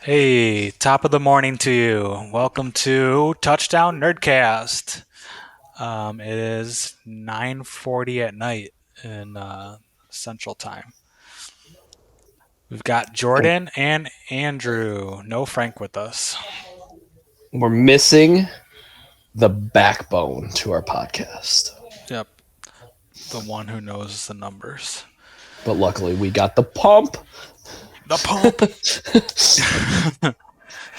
Hey, top of the morning to you. Welcome to Touchdown Nerdcast. It is 9:40 at night in Central Time. We've got And Jordan and Andrew. No Frank with us. we're missing the backbone to our podcast. Yep, the one who knows the numbers. But luckily, we got the pump. The pump.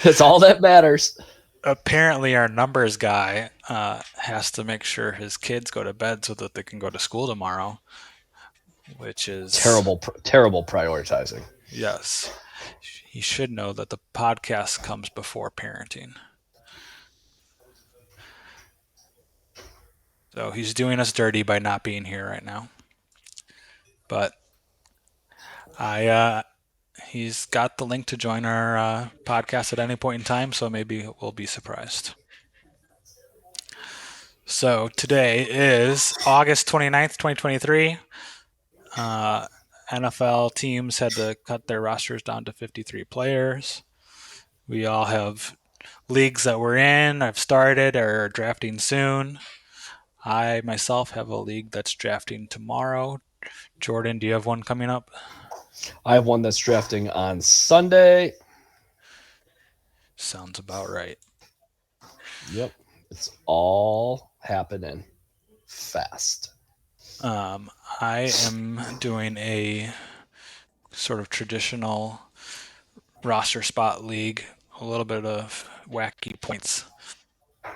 That's all that matters. Apparently, our numbers guy has to make sure his kids go to bed so that they can go to school tomorrow, which is Terrible prioritizing. yes. He should know that the podcast comes before parenting. So he's doing us dirty by not being here right now. But I he's got the link to join our podcast at any point in time, so maybe we'll be surprised. So today is August 29th, 2023. Uh, NFL teams had to cut their rosters down to 53 players. We all have leagues that we're in, I've started, or are drafting soon. I myself have a league that's drafting tomorrow. Jordan, do you have one coming up? I have one that's drafting on Sunday. Sounds about right. Yep. It's all happening fast. Um, I am doing a sort of traditional roster spot league, a little bit of wacky points. I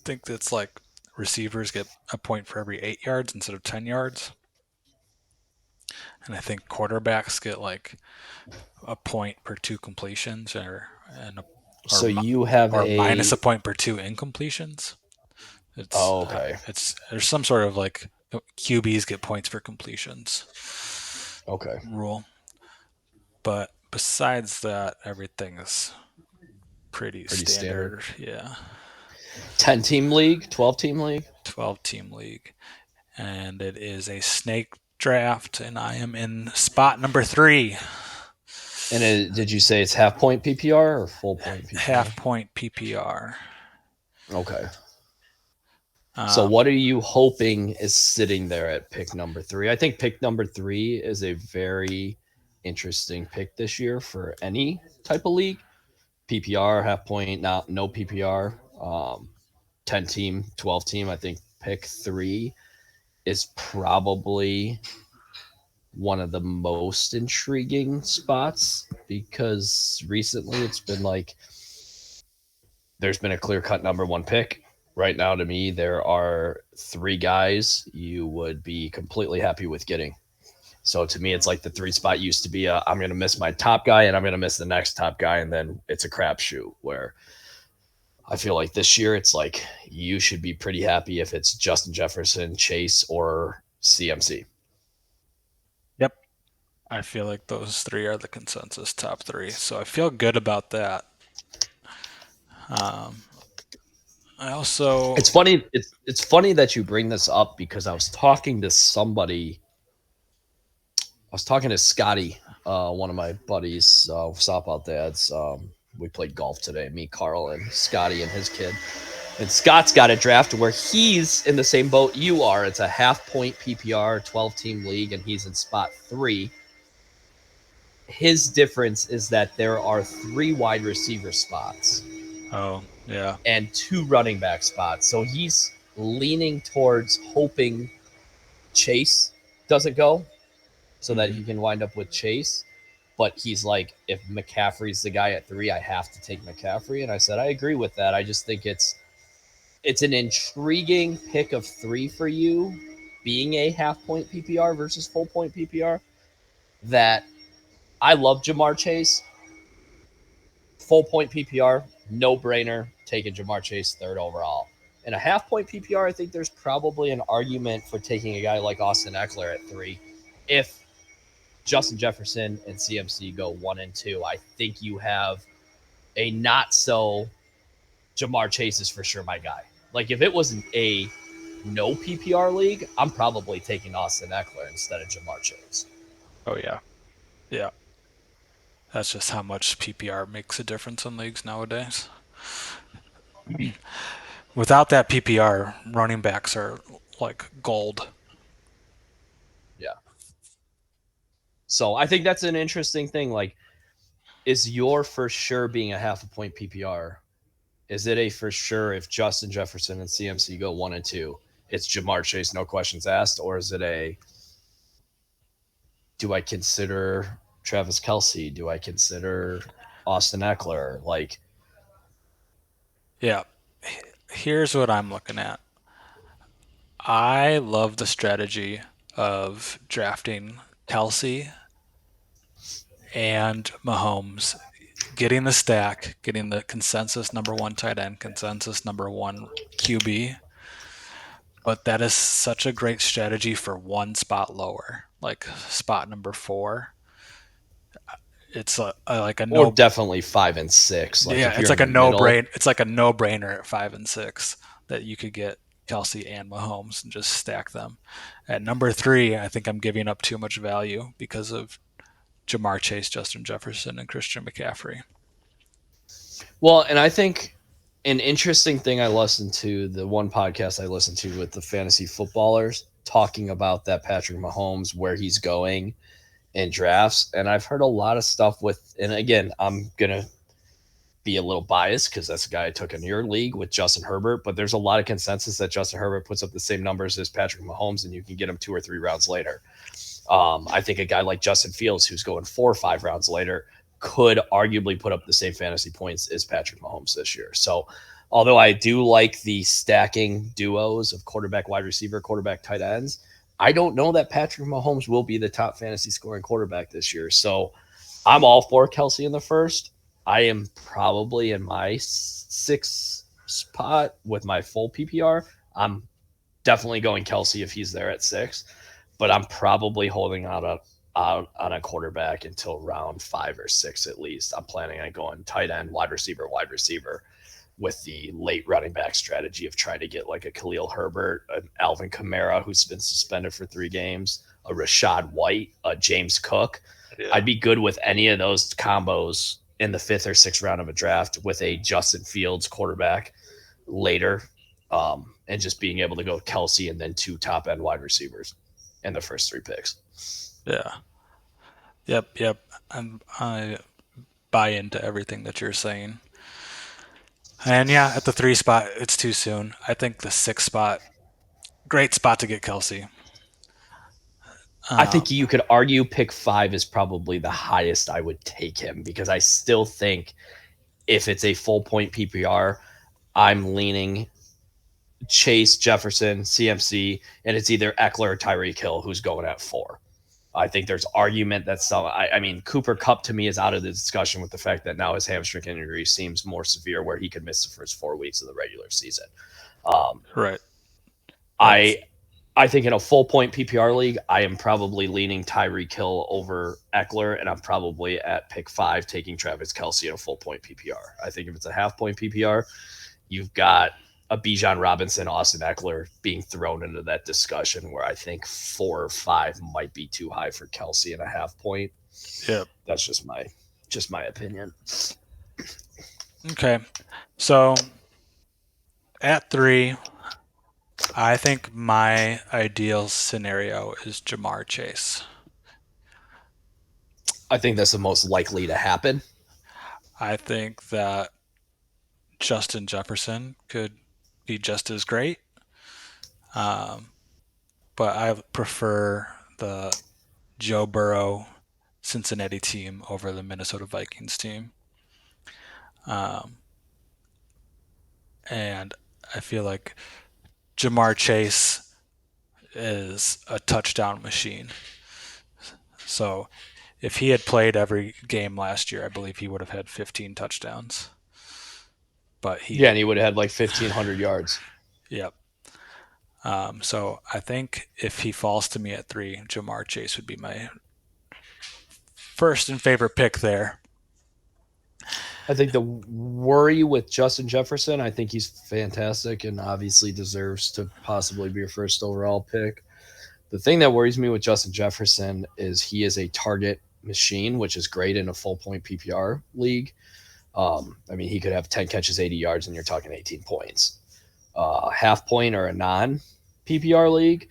think that's like receivers get a point for every 8 yards instead of 10 yards. And I think quarterbacks get like a point per two completions or, So you have or minus a. a point per two incompletions. It's Oh, okay. it's there's some sort of like QBs get points for completions Okay. rule, but besides that, everything is pretty Pretty standard. standard. Yeah, 10-team league, 12-team league. 12 team league, and it is a snake draft, and I am in spot number three, Did you say it's half point PPR or full point PPR? half point PPR. Okay. So Um, what are you hoping is sitting there at pick number three? I think pick number three is a very interesting pick this year for any type of league. PPR, half point, not no PPR, 10 team, 12 team. I think pick three is probably one of the most intriguing spots because recently it's been like there's been a clear cut number one pick. Right now, to me, there are three guys you would be completely happy with getting. So to me, it's like the three spot used to be I'm going to miss my top guy and I'm going to miss the next top guy. And then it's a crapshoot where I feel like this year it's like you should be pretty happy if it's Justin Jefferson, Chase, or CMC. yep, I feel like those three are the consensus top three, so I feel good about that. Um, I also It's funny. It's funny that you bring this up because I was talking to somebody. I was talking to Scotty, one of my buddies, softball dads. We played golf today. Me, Carl, and Scotty and his kid. And Scott's got a draft where he's in the same boat you are. It's a half point PPR, 12-team league, and he's in spot three. His difference is that there are three wide receiver spots oh yeah. and two running back spots. So he's leaning towards hoping Chase doesn't go so that Hmm. he can wind up with Chase. But he's like, if McCaffrey's the guy at three, I have to take McCaffrey. And I said, I agree with that. I just think it's an intriguing pick of three for you, being a half point PPR versus full point PPR. That I love Jamar Chase. Full point PPR, no brainer, taking Jamar Chase third overall. In a half point PPR, I think there's probably an argument for taking a guy like Austin Eckler at three. If Justin Jefferson and CMC go one and two, I think you have a not so Jamar Chase is for sure my guy. Like if it was a no PPR league, I'm probably taking Austin Eckler instead of Jamar Chase. Oh yeah. Yeah. That's just how much PPR makes a difference in leagues nowadays. Without that PPR, running backs are like gold. Yeah. So I think that's an interesting thing. Like, is your for sure being a half a point PPR? Is it a for sure if Justin Jefferson and CMC go 1 and 2, it's Jamar Chase, no questions asked, or is it a do I consider Travis Kelce? Do I consider Austin Eckler? Like, Yeah. Here's what I'm looking at. I love the strategy of drafting Kelce and Mahomes, getting the stack, getting the consensus number one tight end, consensus number one QB. But that is such a great strategy for one spot lower, like spot number four. It's like a or no, definitely 5 and 6. Like, yeah, if it's you're in like a the no middle, brain. It's like a no brainer at 5 and 6 that you could get Kelsey and Mahomes and just stack them. At number three, I think I'm giving up too much value because of Jamar Chase, Justin Jefferson, and Christian McCaffrey. well, and I think an interesting thing I listened to, the one podcast I listened to with the fantasy footballers talking about that Patrick Mahomes, where he's going in drafts. And I've heard a lot of stuff with, and again, I'm going to be a little biased because that's the guy I took in your league with Justin Herbert, but there's a lot of consensus that Justin Herbert puts up the same numbers as Patrick Mahomes and you can get him 2 or 3 rounds later. I think a guy like Justin Fields, who's going 4 or 5 rounds later, could arguably put up the same fantasy points as Patrick Mahomes this year. So, although I do like the stacking duos of quarterback, wide receiver, quarterback, tight ends, I don't know that Patrick Mahomes will be the top fantasy scoring quarterback this year. So, I'm all for Kelce in the first. I am probably in my sixth spot with my full PPR. I'm definitely going Kelce if he's there at 6, but I'm probably holding out on a quarterback until round 5 or 6 at least. I'm planning on going tight end, wide receiver, with the late running back strategy of trying to get like a Khalil Herbert, an Alvin Kamara who's been suspended for 3 games, a Rashad White, a James Cook. Yeah. I'd be good with any of those combos in the 5th or 6th round of a draft with a Justin Fields quarterback later, and just being able to go Kelce and then 2 top end wide receivers in the first 3 picks. Yeah. Yep. Yep. I buy into everything that you're saying. And yeah, at the three spot, it's too soon. I think the six spot, great spot to get Kelsey. I think Um, you could argue pick 5 is probably the highest I would take him because I still think if it's a full point PPR, I'm leaning Chase, Jefferson, CMC, and it's either Eckler or Tyreek Hill who's going at 4. I think there's argument that some. I mean, Cooper Cup to me is out of the discussion with the fact that now his hamstring injury seems more severe, where he could miss the first 4 weeks of the regular season. Um, right. That's I think in a full point PPR league, I am probably leaning Tyreek Hill over Eckler, and I'm probably at pick 5 taking Travis Kelce in a full point PPR. I think if it's a half point PPR, you've got a Bijan Robinson, Austin Eckler being thrown into that discussion where I think 4 or 5 might be too high for Kelce in a half point. yep. That's just my opinion. Okay. So at three, I think my ideal scenario is Jamar Chase. I think that's the most likely to happen. I think that Justin Jefferson could be just as great, um, but I prefer the Joe Burrow Cincinnati team over the Minnesota Vikings team. Um, and I feel like Jamar Chase is a touchdown machine. So if he had played every game last year, I believe he would have had 15 touchdowns. But Yeah, he, and he would have had like 1,500 yards. yep. So I think if he falls to me at three, Jamar Chase would be my first and favorite pick there. I think the worry with Justin Jefferson, I think he's fantastic and obviously deserves to possibly be your first overall pick. The thing that worries me with Justin Jefferson is he is a target machine, which is great in a full point PPR league. I mean, he could have 10 catches, 80 yards, and you're talking 18 points. Half point or a non PPR league,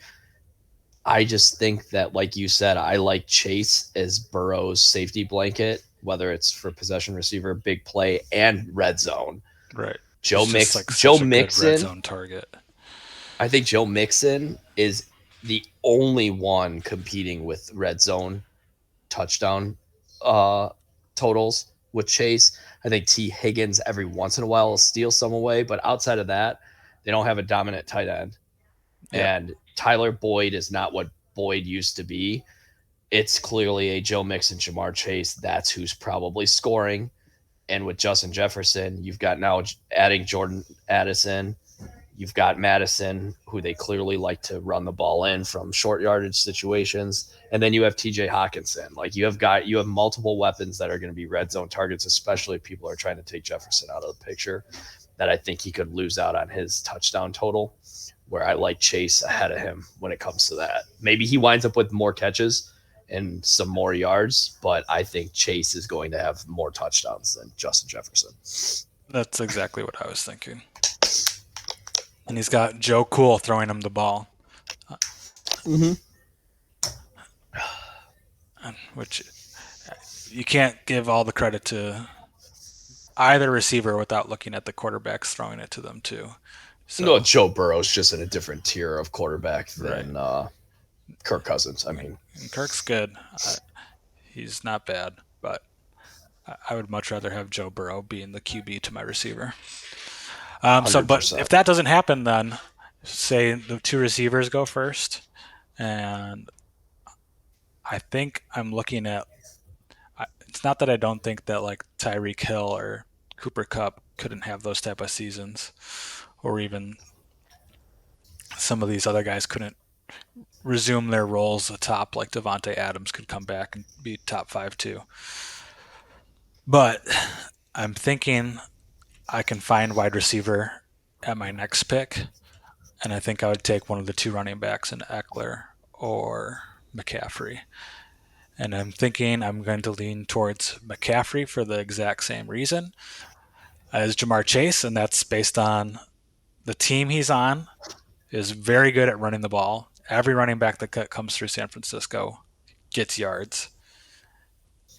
I just think that, like you said, I like Chase as Burrow's safety blanket, whether it's for possession receiver, big play, and red zone. Right. He's just like Joe such a good red Mixon, zone target. I think Joe Mixon is the only one competing with red zone touchdown uh, totals with Chase. I think T. Higgins every once in a while will steal some away, but outside of that, they don't have a dominant tight end. Yep. And Tyler Boyd is not what Boyd used to be. It's clearly a Joe Mixon, Jamar Chase. That's who's probably scoring. And with Justin Jefferson, you've got now adding Jordan Addison. You've got Madison, who they clearly like to run the ball in from short yardage situations. And then you have TJ Hawkinson. Like you have multiple weapons that are going to be red zone targets, especially if people are trying to take Jefferson out of the picture, that I think he could lose out on his touchdown total, where I like Chase ahead of him when it comes to that. Maybe he winds up with more catches and some more yards, but I think Chase is going to have more touchdowns than Justin Jefferson. That's exactly what I was thinking. And he's got Joe Cool throwing him the ball. Mm-hmm. Which you can't give all the credit to either receiver without looking at the quarterbacks throwing it to them too. So No, Joe Burrow's just in a different tier of quarterback right. than Kirk Cousins. I mean, And Kirk's good. He's not bad, but I would much rather have Joe Burrow being the QB to my receiver. But if 100%. that doesn't happen, then say the two receivers go first, and I think I'm looking at. It's not that I don't think that like Tyreek Hill or Cooper Kupp couldn't have those type of seasons, or even some of these other guys couldn't resume their roles atop. Like Devontae Adams could come back and be top 5 too. But I'm thinking I can find wide receiver at my next pick, and I think I would take one of the two running backs in Eckler or McCaffrey. And I'm thinking I'm going to lean towards McCaffrey for the exact same reason as Jamar Chase, and that's based on the team he's on is very good at running the ball. Every running back that comes through San Francisco gets yards.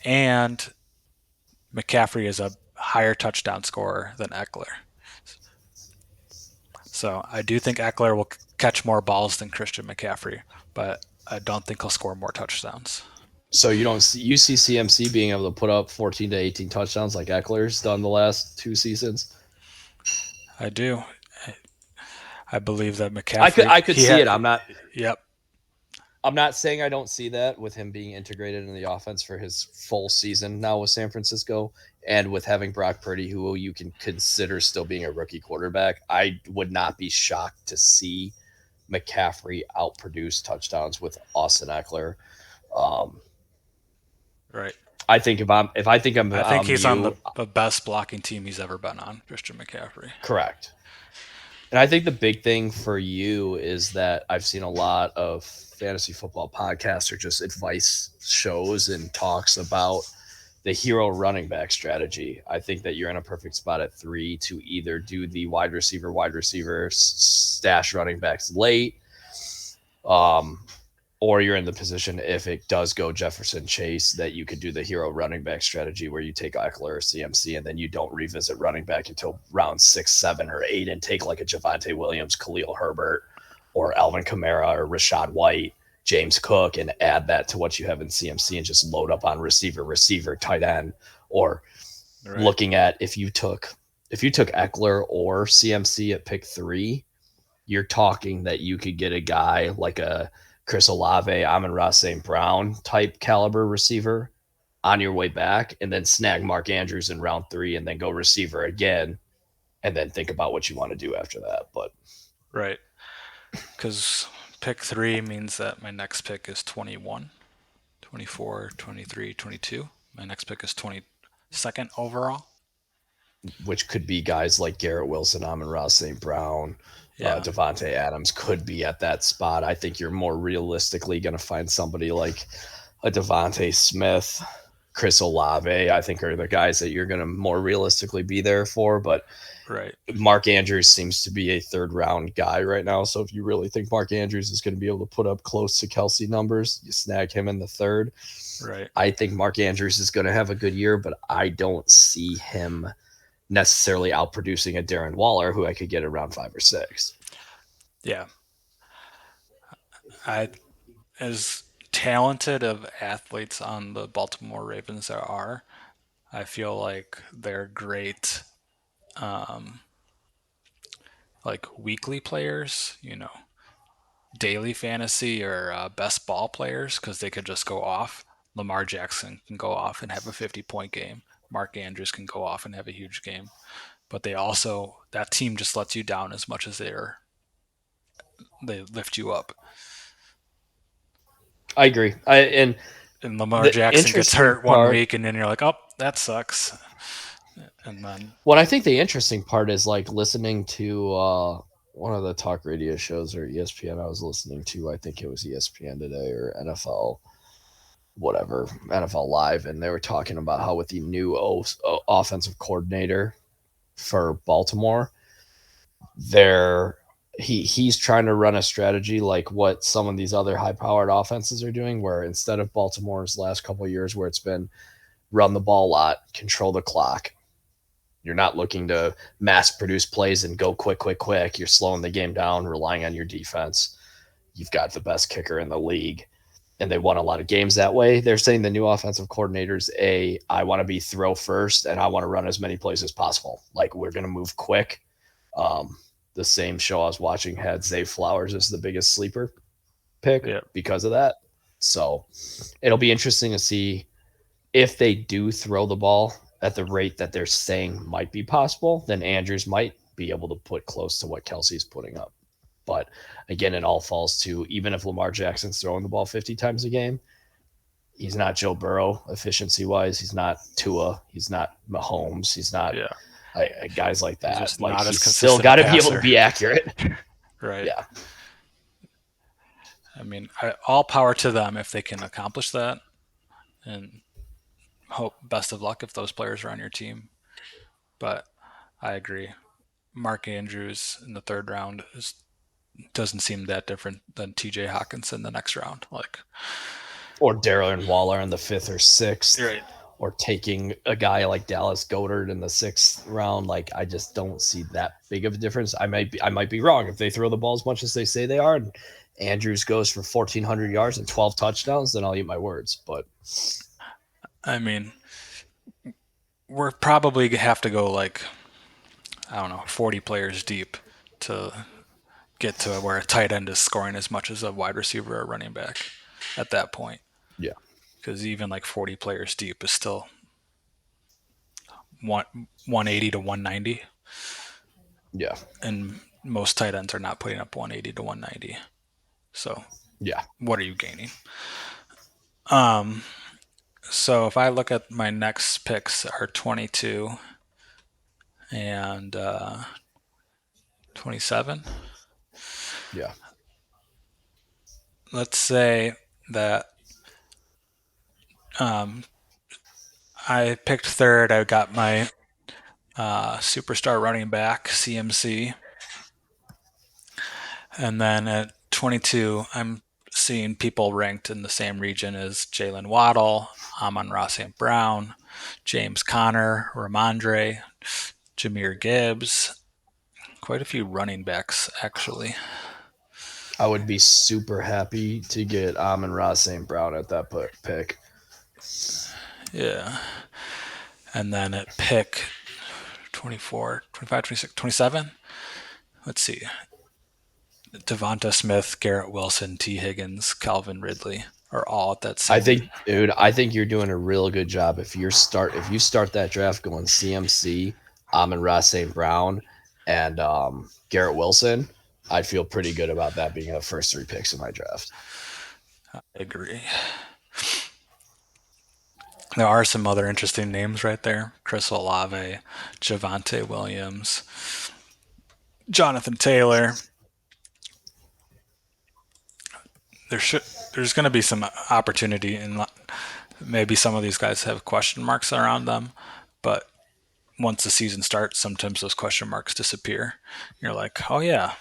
And McCaffrey is a higher touchdown scorer than Eckler. So I do think Eckler will catch more balls than Christian McCaffrey, but I don't think he'll score more touchdowns. So you see CMC being able to put up 14 to 18 touchdowns like Eckler's done the last 2 seasons? I do. I believe that McCaffrey. I could see it. Yep. I'm not saying I don't see that with him being integrated in the offense for his full season now with San Francisco, and with having Brock Purdy, who you can consider still being a rookie quarterback. I would not be shocked to see McCaffrey outproduce touchdowns with Austin Eckler. Right. I think I think he's on the best blocking team he's ever been on, Christian McCaffrey. Correct. And I think the big thing for you is that I've seen a lot of fantasy football podcasts or just advice shows and talks about the hero running back strategy. I think that you're in a perfect spot at 3 to either do the wide receiver, stash running backs late, or you're in the position, if it does go Jefferson Chase, that you could do the hero running back strategy where you take Eckler or CMC and then you don't revisit running back until round 6, 7, or 8 and take like a Javonte Williams, Khalil Herbert, or Alvin Kamara or Rashad White, James Cook, and add that to what you have in CMC and just load up on receiver, tight end, or right. Looking at if you took Eckler or CMC at pick 3, you're talking that you could get a guy like a Chris Olave, Amon-Ra St. Brown type caliber receiver on your way back, and then snag Mark Andrews in round 3 and then go receiver again, and then think about what you want to do after that. But right, because pick 3 means that my next pick is 21, 24, 23, 22. My next pick is 22nd overall. Which could be guys like Garrett Wilson, Amon-Ra St. Brown, Devontae Adams could be at that spot. I think you're more realistically going to find somebody like a Devontae Smith, Chris Olave, I think are the guys that you're going to more realistically be there for. But Right. Mark Andrews seems to be a third round guy right now. So if you really think Mark Andrews is going to be able to put up close to Kelce numbers, you snag him in the third. Right. I think Mark Andrews is going to have a good year, but I don't see him necessarily outproducing a Darren Waller, who I could get around 5 or 6. Yeah. I as talented of athletes on the Baltimore Ravens there are, I feel like they're great um like weekly players, daily fantasy or best ball players because they could just go off. Lamar Jackson can go off and have a 50-point game. Mark Andrews can go off and have a huge game. But that team just lets you down as much as they lift you up. I agree. And And Lamar the Jackson gets interesting hurt one part, week, and then you're like, oh, that sucks. And then, what I think the interesting part is like listening to one of the talk radio shows or ESPN I was listening to. I think it was ESPN today or NFL, whatever, NFL Live, and they were talking about how with the new offensive coordinator for Baltimore, they're he's trying to run a strategy like what some of these other high powered offenses are doing, where instead of Baltimore's last couple of years where it's been run the ball a lot, control the clock. You're not looking to mass produce plays and go quick, quick, quick. You're slowing the game down, relying on your defense. You've got the best kicker in the league, and they won a lot of games that way. They're saying the new offensive coordinators, I want to be throw first, and I want to run as many plays as possible. Like we're going to move quick. Um, the same show I was watching had Zay Flowers as the biggest sleeper pick yeah, because of that. So it'll be interesting to see if they do throw the ball at the rate that they're saying might be possible, then Andrews might be able to put close to what Kelsey's putting up. But again, it all falls to even if Lamar Jackson's throwing the ball 50 times a game, he's not Joe Burrow efficiency wise. He's not Tua. He's not Mahomes. He's not yeah. guys like He's that. just Like not as he's still consistent a got to be able to passer. be accurate. Right. Yeah. I mean, all power to them if they can accomplish that. And hope best of luck if those players are on your team. But I agree. Mark Andrews in the third round doesn't seem that different than TJ Hawkinson the next round. Like, Or Darren Waller in the fifth or sixth, right. or taking a guy like Dallas Goedert in the sixth round. Like I just don't see that big of a difference. I might be wrong if they throw the ball as much as they say they are. And Andrews goes for 1,400 yards and 12 touchdowns, then I'll eat my words. But I mean, we're probably have to go like, I don't know, 40 players deep to get to where a tight end is scoring as much as a wide receiver or running back at that point. yeah, Because even like 40 players deep is still 180 to 190, yeah, and most tight ends are not putting up 180 to 190. So yeah. what are you gaining? Um, so if I look at my next picks are 22 and 27. Yeah. Let's say that um, I picked third. I got my superstar running back, CMC. And then at 22, I'm seeing people ranked in the same region as Jalen Waddle, Amon-Ra St. Brown, James Conner, Ramondre, Jameer Gibbs. Quite a few running backs, actually. I would be super happy to get Amon-Ra St. Brown at that pick. Yeah. And then at pick 24, 25, 26, 27, let's see. Devonta Smith, Garrett Wilson, T. Higgins, Calvin Ridley are all at that I same. think, dude, I think you're doing a real good job if you start that draft going CMC, Amon-Ra St. Brown, and Garrett Wilson. I feel pretty good about that being the first 3 picks in my draft. I agree. There are some other interesting names right there. Chris Olave, Javante Williams, Jonathan Taylor. There should there's going to be some opportunity, and maybe some of these guys have question marks around them, but once the season starts, sometimes those question marks disappear. You're like, oh yeah,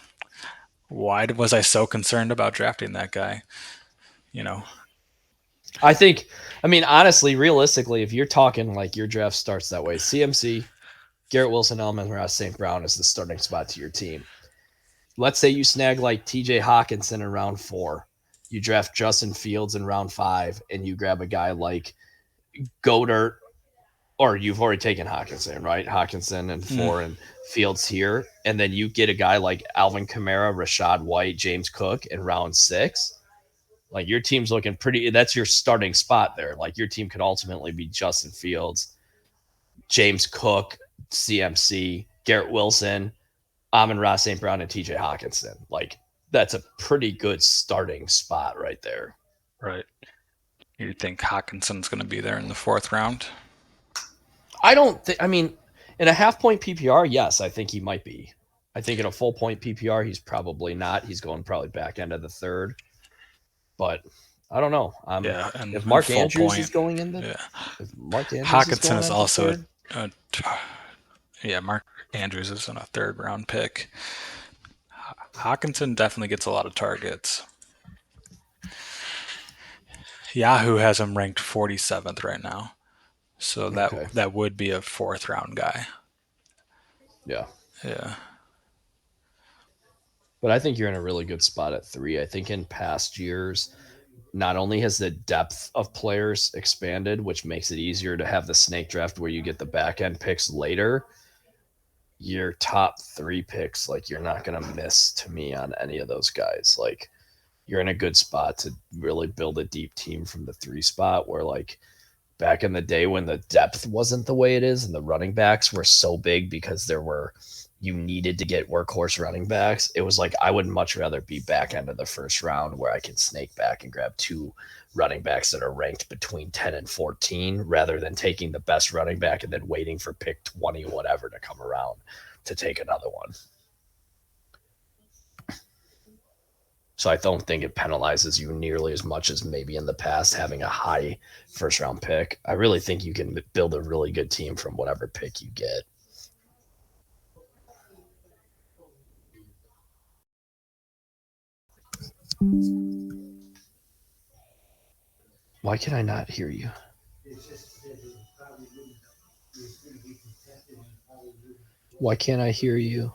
why was I so concerned about drafting that guy? You know, I think, I mean, honestly, realistically, if you're talking like your draft starts that way, CMC, Garrett Wilson, Ross St. Brown is the starting spot to your team. Let's say you snag like TJ Hawkinson in round 4, you draft Justin Fields in round 5, and you grab a guy like Goddard, or you've already taken Hawkinson, right? Hawkinson and mm, 4 and Fields here. And then you get a guy like Alvin Kamara, Rashad White, James Cook in round 6. Like your team's looking pretty. That's your starting spot there. Like your team could ultimately be Justin Fields, James Cook, CMC, Garrett Wilson, Amon-Ra St. Brown, and TJ Hawkinson. Like that's a pretty good starting spot right there. right. You think Hawkinson's going to be there in the fourth round? I don't think. I mean, in a half point PPR, yes, I think he might be. I think in a full point PPR, he's probably not. He's going probably back end of the third. But I don't know. Yeah, If and Mark full Andrews is point. going in the Yeah, if Mark Andrews is Hawkinson going is into also third, a yeah. Mark Andrews is in a third round pick. Hawkinson definitely gets a lot of targets. Yahoo has him ranked 47th right now, so that okay, that would be a fourth round guy. yeah. Yeah, But I think you're in a really good spot at 3. I think in past years, not only has the depth of players expanded, which makes it easier to have the snake draft where you get the back end picks later, your top 3 picks, like you're not going to miss to me on any of those guys. Like you're in a good spot to really build a deep team from the 3 spot where like back in the day when the depth wasn't the way it is and the running backs were so big because there were you needed to get workhorse running backs. It was like I would much rather be back end of the first round where I can snake back and grab 2 running backs that are ranked between 10 and 14 rather than taking the best running back and then waiting for pick 20 or whatever to come around to take another one. So I don't think it penalizes you nearly as much as maybe in the past having a high first round pick. I really think you can build a really good team from whatever pick you get. Why can I not hear you? Why can't I hear you?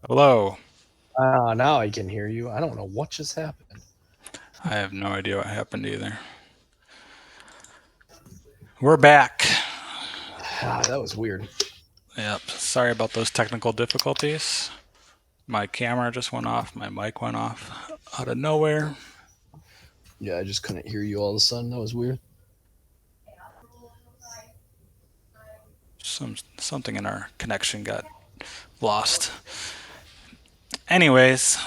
hello. Now I can hear you. I don't know what just happened. I have no idea what happened either. We're back. That was weird. Yep. Sorry about those technical difficulties. My camera just went off. My mic went off out of nowhere. Yeah, I just couldn't hear you all of a sudden. That was weird. Something in our connection got lost. Anyways,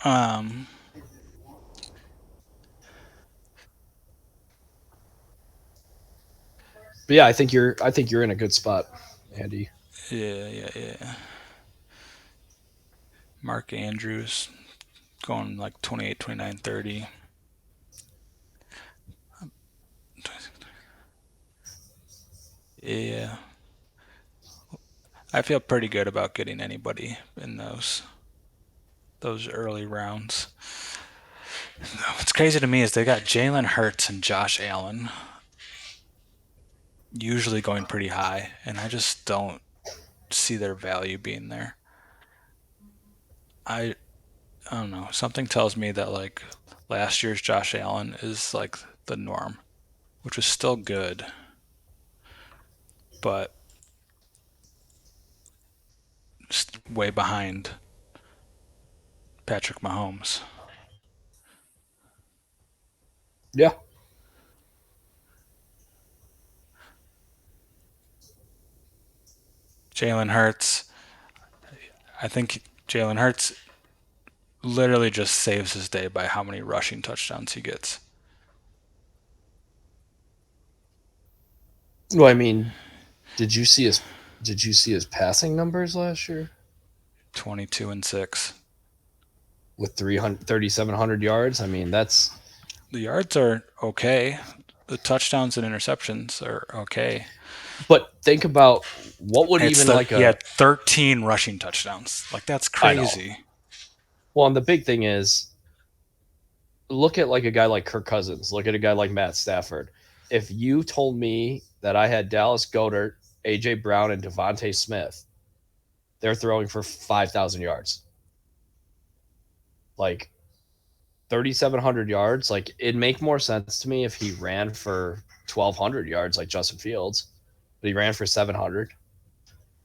um, But yeah, I think you're in a good spot, Andy. yeah. Mark Andrews going like 28, 29, 30. Yeah, I feel pretty good about getting anybody in those early rounds. What's crazy to me is they got Jalen Hurts and Josh Allen usually going pretty high, and I just don't see their value being there. I I don't know. Something tells me that like last year's Josh Allen is like the norm, which was still good, but just way behind Patrick Mahomes. Yeah. Jalen Hurts, I think Jalen Hurts literally just saves his day by how many rushing touchdowns he gets. Well, I mean, did you see his did you see his passing numbers last year 22 and 6. with 3,700 yards? I mean, that's The yards are okay. The touchdowns and interceptions are okay. but think about what would It's even the like he a had 13 rushing touchdowns. Like that's I know. crazy. Well, and the big thing is look at like a guy like Kirk Cousins, look at a guy like Matt Stafford. If you told me that I had Dallas Goedert, AJ Brown, and Devontae Smith, they're throwing for 5,000 yards. Like 3,700 yards, like it'd make more sense to me if he ran for 1,200 yards like Justin Fields, but he ran for 700,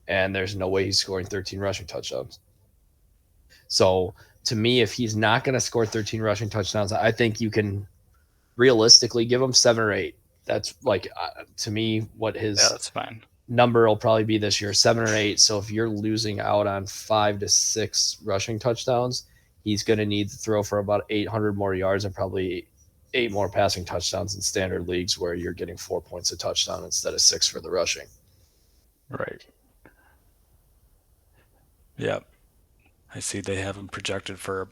and there's no way he's scoring 13 rushing touchdowns. So to me, if he's not going to score 13 rushing touchdowns, I think you can realistically give him 7 or 8. That's like to me what Yeah, his that's fine. number will probably be this year, 7 or 8. So if you're losing out on 5 to 6 rushing touchdowns, he's going to need to throw for about 800 more yards and probably 8 more passing touchdowns in standard leagues where you're getting 4 points a touchdown instead of 6 for the rushing. Right. Yep. I see they have him projected for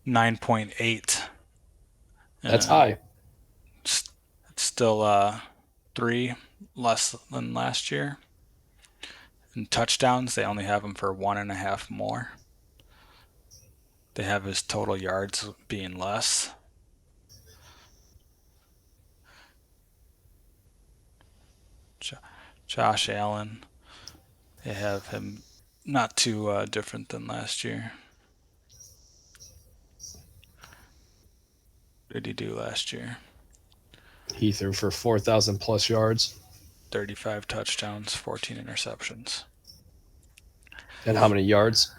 9.8. That's Uh, high. it's still 3 less than last year. In touchdowns, they only have him for 1.5 more. They have his total yards being less. Josh Allen, they have him not too different than last year. What did he do last year? He threw for 4,000 plus yards. 35 touchdowns, 14 interceptions. And how many yards?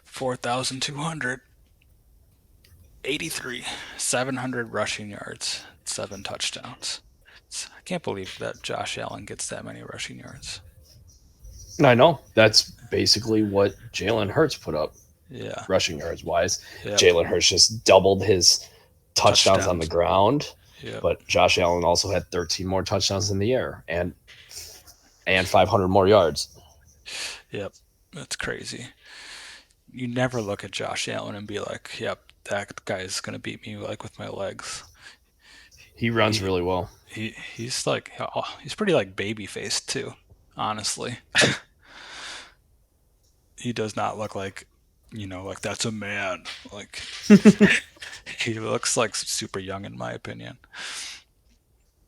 4,283, 700 rushing yards, 7 touchdowns. I can't believe that Josh Allen gets that many rushing yards. I know. That's basically what Jalen Hurts put up Yeah. rushing yards wise. Yep. Jalen Hurts just doubled his touchdowns on the Touchdowns. ground, Yep. but Josh Allen also had 13 more touchdowns in the air and 500 more yards. Yep. That's crazy. You never look at Josh Allen and be like, "Yep, that guy's gonna beat me like with my legs." He runs He really well. he's like he's pretty like baby faced too. Honestly, he does not look like like that's a man. Like he looks like super young in my opinion.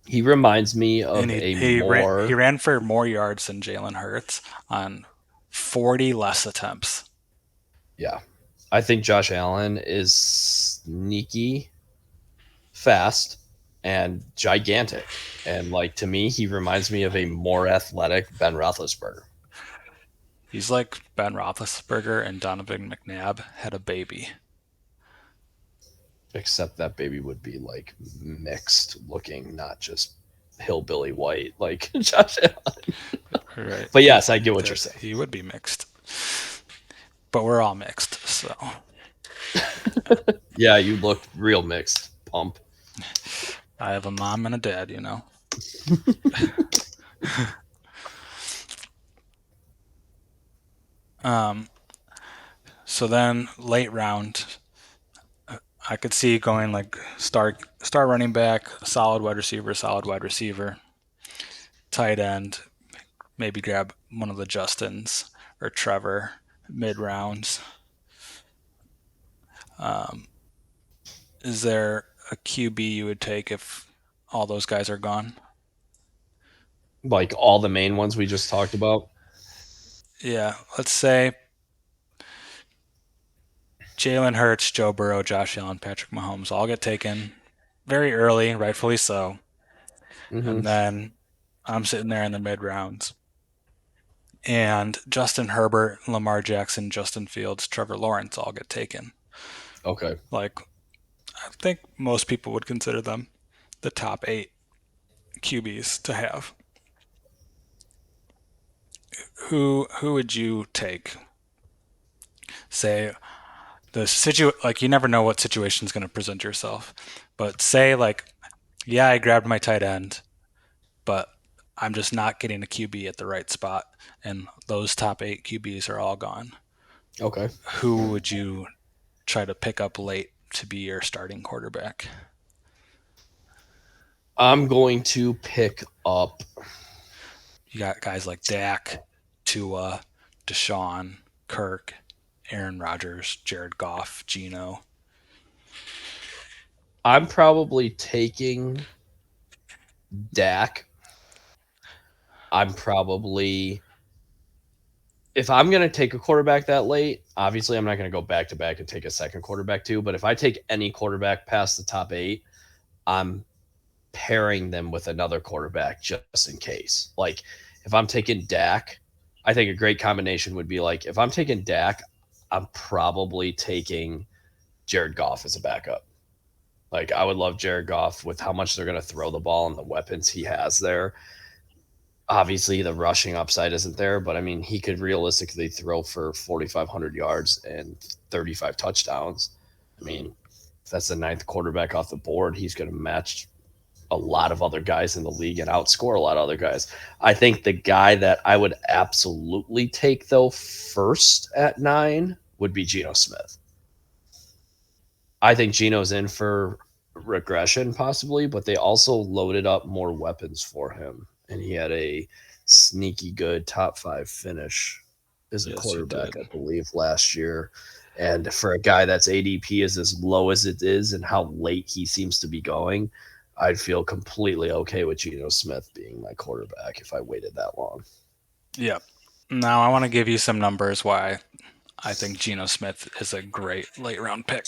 He reminds me And of he a he ran he more, ran for more yards than Jalen Hurts on 40 less attempts. yeah. I think Josh Allen is sneaky fast and gigantic. And like to me, he reminds me of a more athletic Ben Roethlisberger. He's like Ben Roethlisberger and Donovan McNabb had a baby. Except that baby would be like mixed looking, not just hillbilly white like Josh Allen. Right. But yes, I get what you're saying. He would be mixed. But we're all mixed, so Yeah, you look real mixed, pump. I have a mom and a dad, you know. um so then late round I could see going like star running back, solid wide receiver, tight end, maybe grab one of the Justins or Trevor mid rounds. Um, is there a QB you would take if all those guys are gone? Like all the main ones we just talked about. Yeah, let's say Jalen Hurts, Joe Burrow, Josh Allen, Patrick Mahomes all get taken very early, rightfully so. Mm-hmm. And then I'm sitting there in the mid rounds. And Justin Herbert, Lamar Jackson, Justin Fields, Trevor Lawrence all get taken. Okay. Like, I think most people would consider them the top 8 QBs to have. Who would you take? Say like you never know what situation is going to present yourself, but say like, yeah, I grabbed my tight end, but I'm just not getting a QB at the right spot, and those top 8 QBs are all gone. Okay. Who would you try to pick up late to be your starting quarterback? I'm going to pick up. You got guys like Dak, Tua, Deshaun, Kirk, Aaron Rodgers, Jared Goff, Geno. I'm probably taking Dak. I'm probably if I'm going to take a quarterback that late, obviously I'm not going to go back to back and take a second quarterback too. But if I take any quarterback past the top 8, I'm pairing them with another quarterback just in case. Like if I'm taking Dak, I think a great combination would be like if I'm taking Dak, I'm probably taking Jared Goff as a backup. Like I would love Jared Goff with how much they're going to throw the ball and the weapons he has there. Obviously, the rushing upside isn't there, but I mean, he could realistically throw for 4,500 yards and 35 touchdowns. I mean, if that's the ninth quarterback off the board, he's going to match a lot of other guys in the league and outscore a lot of other guys. I think the guy that I would absolutely take, though, first at 9 would be Geno Smith. I think Geno's in for regression possibly, but they also loaded up more weapons for him, and he had a sneaky good top 5 finish as a Yes, he quarterback, did. I believe, last year. And for a guy that's ADP is as low as it is and how late he seems to be going, I'd feel completely okay with Geno Smith being my quarterback if I waited that long. Yep. Now I want to give you some numbers why I think Geno Smith is a great late round pick.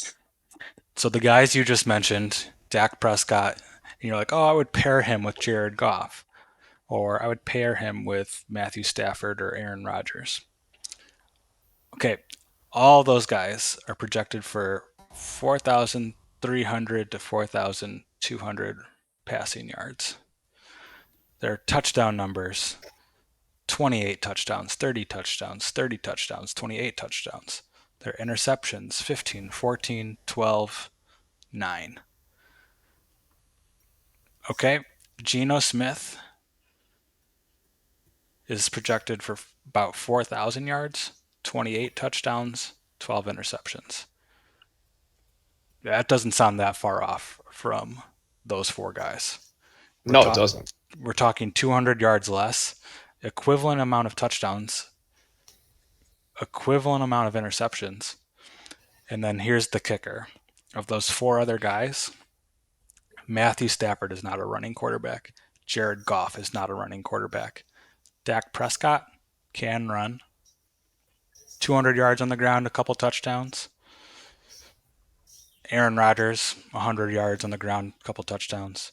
So the guys you just mentioned, Dak Prescott, and you're like, oh, I would pair him with Jared Goff, or I would pair him with Matthew Stafford or Aaron Rodgers. Okay, all those guys are projected for 4,300 to 4,200 passing yards. Their touchdown numbers 28 touchdowns, 30 touchdowns, 30 touchdowns, 28 touchdowns. Their interceptions 15, 14, 12, 9. Okay, Geno Smith is projected for about 4,000 yards, 28 touchdowns, 12 interceptions. That doesn't sound that far off from those 4 guys. We're, No, it ta- doesn't. we're talking 200 yards less, equivalent amount of touchdowns, equivalent amount of interceptions. And then here's the kicker. Of those 4 other guys, Matthew Stafford is not a running quarterback. Jared Goff is not a running quarterback. Dak Prescott can run. 200 yards on the ground, a couple touchdowns. Aaron Rodgers, 100 yards on the ground, a couple touchdowns.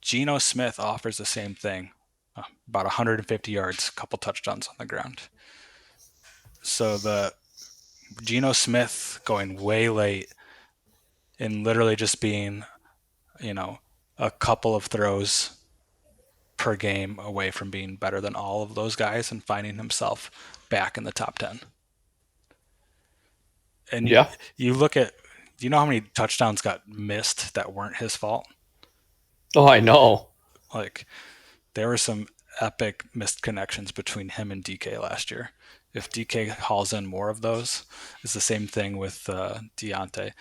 Geno Smith offers the same thing, about 150 yards, a couple touchdowns on the ground. So the Geno Smith going way late and literally just being, you know, a couple of throws per game away from being better than all of those guys and finding himself back in the top 10. And Yeah. you look at, do you know how many touchdowns got missed that weren't his fault? Oh, I know. Like, there were some epic missed connections between him and DK last year. If DK hauls in more of those, it's the same thing with Deontay.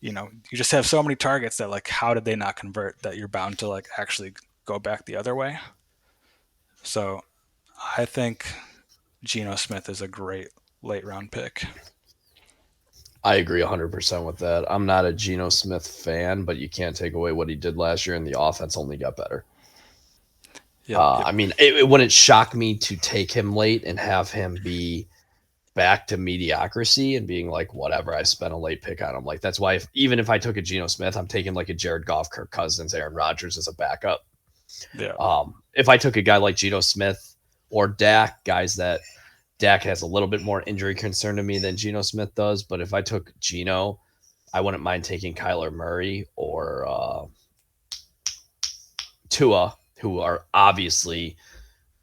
You just have so many targets that, like, how did they not convert, that you're bound to, like, actually go back the other way. So I think Geno Smith is a great late round pick. I agree 100% with that. I'm not a Geno Smith fan, but you can't take away what he did last year, and the offense only got better. Yep, yep, I mean, it wouldn't shock me to take him late and have him be back to mediocrity and being like, whatever, I spent a late pick on him. Like, that's why even if I took a Geno Smith, I'm taking like a Jared Goff, Kirk Cousins, Aaron Rodgers as a backup. yeah, If I took a guy like Geno Smith or Dak, guys that Dak has a little bit more injury concern to me than Geno Smith does. But if I took Geno, I wouldn't mind taking Kyler Murray or Tua, who are obviously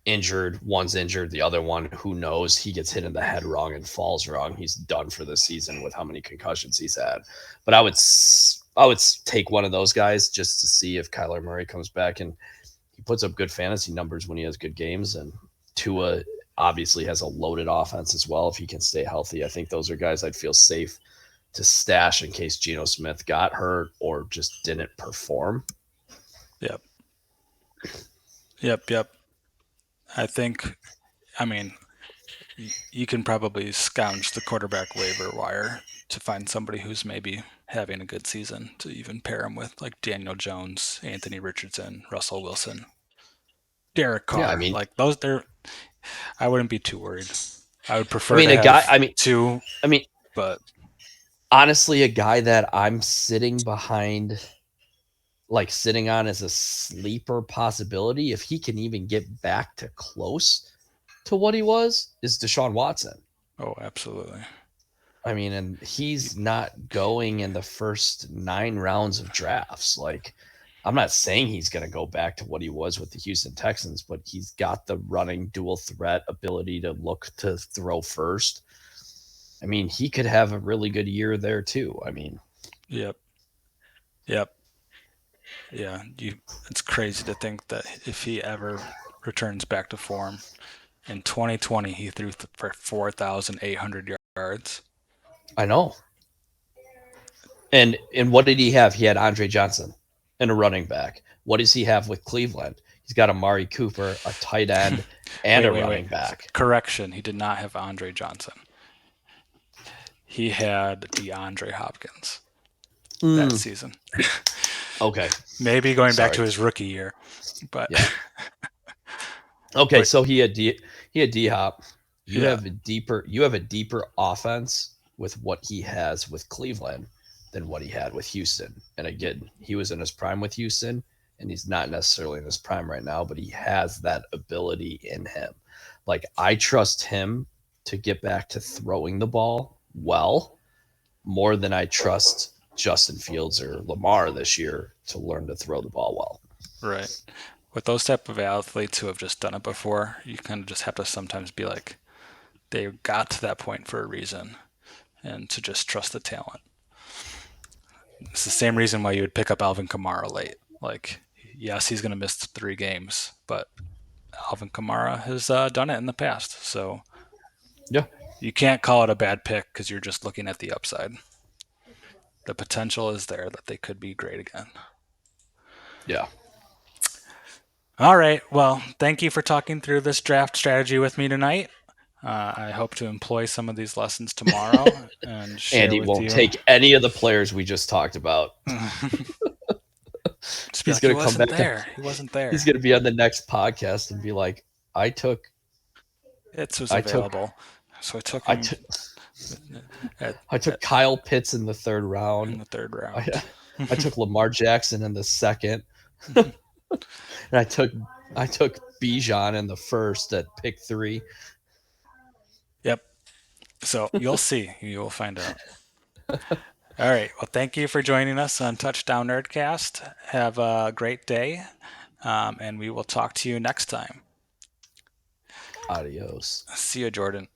injured. One's injured, the other one, who knows? He gets hit in the head wrong and falls wrong. He's done for the season with how many concussions he's had. But I would take one of those guys just to see if Kyler Murray comes back and he puts up good fantasy numbers when he has good games. And Tua obviously has a loaded offense as well if he can stay healthy. I think those are guys I'd feel safe to stash in case Geno Smith got hurt or just didn't perform. yep, yep, yep. I think, I mean, you can probably scounge the quarterback waiver wire to find somebody who's maybe having a good season to even pair him with, like Daniel Jones, Anthony Richardson, Russell Wilson, Derek Yeah, I Carr. mean, Like those, I wouldn't be too worried. I would I prefer mean to a guy. have two, I mean, but honestly, a guy that I'm sitting behind, like sitting on as a sleeper possibility, if he can even get back to close to what he was, is Deshaun Watson. oh, absolutely. I mean, and he's not going in the first 9 rounds of drafts. Like, I'm not saying he's going to go back to what he was with the Houston Texans, but he's got the running dual threat ability to look to throw first. I mean, he could have a really good year there too. I mean, Yep, yep, yeah. It's crazy to think that if he ever returns back to form, in 2020 he threw for 4,800 yards. I know. And what did he have? He had Andre Johnson and a running back. What does he have with Cleveland? He's got Amari Cooper, a tight end, and Wait, a wait, wait. running back. Correction. He did not have Andre Johnson. He had DeAndre Hopkins that Mm, season. okay. Maybe going back Sorry. to his rookie year, but Yeah. Okay, but so he had D Hop. You yeah, have a deeper offense with what he has with Cleveland than what he had with Houston. And again, he was in his prime with Houston, and he's not necessarily in his prime right now, but he has that ability in him. Like, I trust him to get back to throwing the ball well more than I trust Justin Fields or Lamar this year to learn to throw the ball well. right. With those type of athletes who have just done it before, you kind of just have to sometimes be like, they got to that point for a reason, and to just trust the talent. It's the same reason why you would pick up Alvin Kamara late. Like, yes, he's going to miss 3 games, but Alvin Kamara has done it in the past. So Yeah. you can't call it a bad pick because you're just looking at the upside. The potential is there that they could be great again. Yeah. All right. Well, thank you for talking through this draft strategy with me tonight. I hope to employ some of these lessons tomorrow and share Andy with won't you. take any of the players we just talked about. Just be He's like, he gonna come wasn't back. there. He wasn't He's there. gonna be on the next podcast and be like, "I took, It was I took, available. So I took I him took, at, I took at Kyle Pitts in the third in round. the third I, round. I took Lamar Jackson in the second." And I took Bijan in the first at pick 3. Yep. So you'll see. You will find out. All right. Well, thank you for joining us on Touchdown Nerdcast. Have a great day, and we will talk to you next time. Adios. See you, Jordan.